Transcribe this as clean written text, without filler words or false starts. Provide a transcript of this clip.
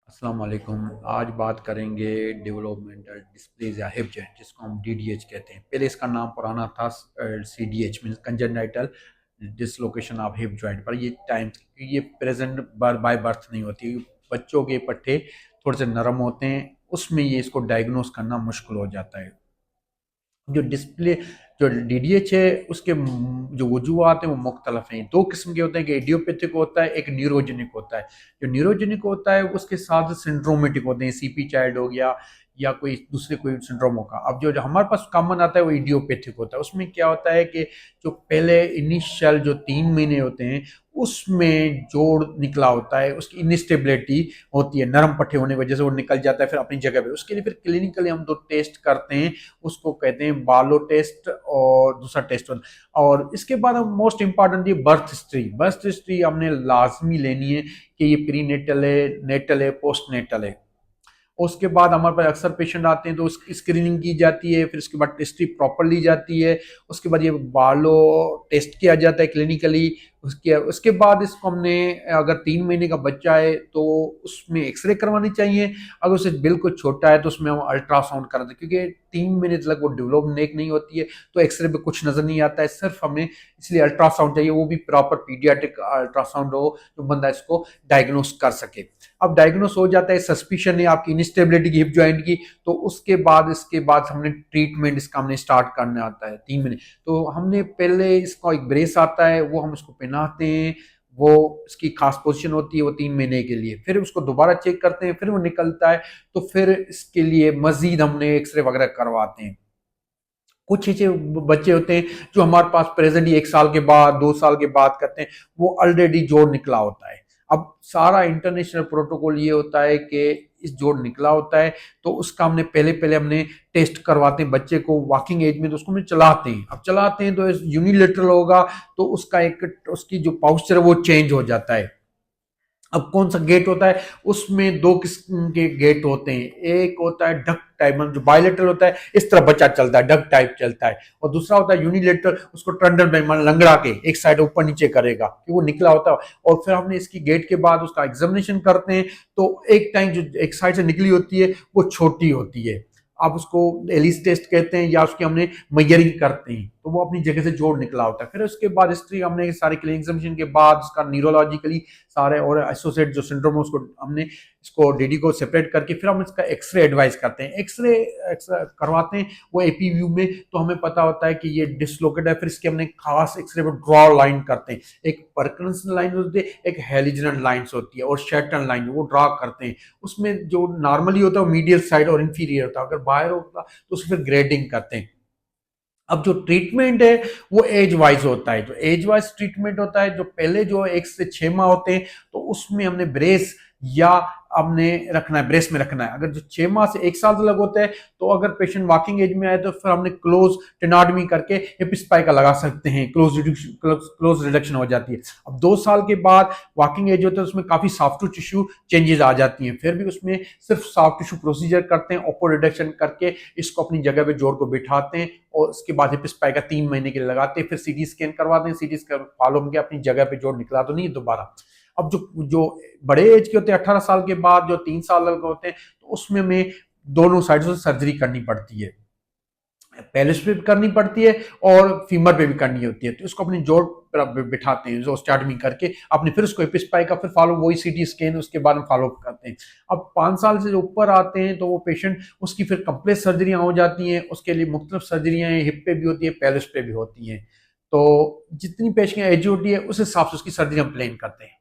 अस्सलाम वालेकुम। आज बात करेंगे डेवलपमेंटल डिस्प्लेज या हिप जॉइंट, जिसको हम डीडीएच कहते हैं। पहले इसका नाम पुराना था CDH, means congenital dislocation of hip joint. पर ये टाइम ये प्रेजेंट बाय बर्थ नहीं होती। बच्चों के पट्टे थोड़े से नरम होते हैं, उसमें ये इसको डायग्नोस करना मुश्किल हो जाता है। जो डिस्प्ले जो डीडीएच है उसके जो वजूहत हैं वो मुख्तलफ हैं। दो किस्म के होते हैं, कि इडियोपैथिक होता है, एक न्यूरोजेनिक होता है। जो न्यूरोजेनिक होता है उसके साथ सिंड्रोमेटिक होते हैं, सीपी चाइल्ड हो गया या कोई दूसरे कोई सिंड्रोम होगा। अब जो हमारे पास कॉमन आता है वो इडियोपैथिक होता है। उसमें क्या होता है कि जो पहले इनिशियल जो 3 महीने होते हैं उसमें जोड़ निकला होता है, उसकी इनस्टेबिलिटी होती है, नरम पट्टे होने की वजह से वो निकल जाता है फिर अपनी जगह पे। उसके लिए फिर क्लिनिकली हम दो टेस्ट करते हैं, उसको कहते हैं बालो टेस्ट और दूसरा टेस्ट होता है। और इसके बाद हम मोस्ट इंपॉर्टेंट ये बर्थ हिस्ट्री। बर्थ हिस्ट्री हमने लाजमी लेनी है कि ये प्री नेटल है, नेटल है, पोस्ट नेटल है। उसके बाद हमारे पास अक्सर पेशेंट आते हैं तो उसकी स्क्रीनिंग की जाती है, फिर उसके बाद टेस्ट्री प्रॉपर ली जाती है। उसके बाद ये बालो टेस्ट किया जाता है क्लिनिकली। उसके बाद इसको हमने, अगर 3 महीने का बच्चा है तो उसमें एक्सरे करवानी चाहिए। अगर उसे बिल्कुल छोटा है तो उसमें हम अल्ट्रासाउंड कराते हैं, क्योंकि 3 महीने तक वो डेवलप नेक नहीं होती है तो एक्सरे पे कुछ नजर नहीं आता है। सिर्फ हमें इसलिए अल्ट्रासाउंड चाहिए, वो भी प्रॉपर पीडियाट्रिक अल्ट्रासाउंड हो जो बंदा इसको डायग्नोस कर सके। अब डायग्नोस हो जाता है, सस्पिशन है आपकी इंस्टेबिलिटी की हिप जॉइंट की, तो इसके बाद हमने ट्रीटमेंट इसका हमने स्टार्ट करना आता है 3 महीने। तो हमने पहले इसका एक ब्रेस आता है, वो हम उसको पहनाते हैं। वो इसकी खास पोजीशन होती है वो 3 महीने के लिए। फिर उसको दोबारा चेक करते हैं, फिर वो निकलता है तो फिर इसके लिए मजीद हमने एक्सरे वगैरह करवाते हैं। कुछ ऐसे बच्चे होते हैं जो हमारे पास प्रेजेंट ही 1 साल के बाद 2 साल के बाद करते हैं, वो ऑलरेडी जोड़ निकला होता है। अब सारा इंटरनेशनल प्रोटोकॉल ये होता है कि इस जोड़ निकला होता है तो उसका हमने पहले पहले हमने टेस्ट करवाते हैं बच्चे को वॉकिंग एज में, तो उसको हमने चलाते हैं। अब चलाते हैं तो यूनिलेटरल होगा तो उसका एक उसकी जो पाउस्चर है वो चेंज हो जाता है। अब कौन सा गेट होता है, उसमें दो किस्म के गेट होते हैं। एक होता है डक टाइप, जो बायलेटरल होता है, इस तरह बच्चा चलता है, डक टाइप चलता है। और दूसरा होता है यूनिलेटरल, उसको टंडन में लंगड़ा के एक साइड ऊपर नीचे करेगा कि वो निकला होता है। और फिर हमने इसकी गेट के बाद उसका एग्जामिनेशन करते हैं, तो एक टाइम जो एक साइड से निकली होती है वो छोटी होती है। आप उसको एलिस टेस्ट कहते हैं या उसकी हमने मैयरिंग करते हैं, तो वो अपनी जगह से जोड़ निकला होता है। फिर उसके बाद हिस्ट्री हमने सारे क्लिनिक एग्जामिनेशन के बाद उसका न्यूरोलॉजिकली सारे और एसोसिएट जो सिंड्रोम है उसको हमने इसको डीडी को सेपरेट करके फिर हम इसका एक्सरे एडवाइस करते हैं। एक्सरे करवाते हैं वो एपी व्यू में, तो हमें पता होता है कि ये डिसलोकेट है। फिर इसके हमने खास एक्सरे पर ड्रॉ लाइन करते हैं। एक परकिंसन लाइन होती है, एक हेलिजनल लाइन्स होती है और शैटन लाइन, वो ड्रॉ करते हैं। उसमें जो नॉर्मली होता है वो मीडियल साइड और इंफीरियर होता है, अगर बाहर होता तो उसे फिर ग्रेडिंग करते हैं। अब जो ट्रीटमेंट है वो एज वाइज होता है। जो एज वाइज ट्रीटमेंट होता है, जो पहले जो 1 से 6 माह होते हैं तो उसमें हमने ब्रेस या हमने रखना है, ब्रेस में रखना है। अगर जो 6 माह से 1 साल तक होता है तो अगर पेशेंट वॉकिंग एज में आए तो फिर हमने क्लोज टेनाटमी करके हिप स्पाइका लगा सकते हैं, क्लोज रिडक्शन हो जाती है। अब 2 साल के बाद वॉकिंग एज होता है, उसमें काफी सॉफ्ट टिश्यू चेंजेस आ जाती हैं। फिर भी उसमें सिर्फ सॉफ्ट टिश्यू प्रोसीजर करते हैं, ओपो रिडक्शन करके इसको अपनी जगह पे जोड़ को बिठाते हैं और उसके बाद हिप स्पाइका 3 महीने के लिए लगाते हैं। फिर सीटी स्कैन करवाते हैं, सीटी स्कैन फॉलो करके अपनी जगह पे जोड़ निकला तो नहीं दोबारा। अब जो जो बड़े एज के होते हैं 18 साल के बाद, जो 3 साल के होते हैं, तो उसमें हमें दोनों साइड से सर्जरी करनी पड़ती है। पेलिस पे भी करनी पड़ती है और फीमर पे भी करनी होती है। तो इसको अपनी जोड़ पर बिठाते हैं, जो स्टार्टिंग करके अपने फिर उसको एपिस्पाई का फिर फॉलो, वही सीटी स्कैन उसके बाद में फॉलो करते हैं। अब 5 साल से जो ऊपर आते हैं तो वो पेशेंट उसकी फिर कंप्लीट सर्जरियां हो जाती हैं। उसके लिए मुख्तलिफ सर्जरियां हिप पे भी होती है, पेलिस पे भी होती हैं। तो जितनी पेशेंट एज होती है उस हिसाब से उसकी सर्जरी हम प्लान करते हैं।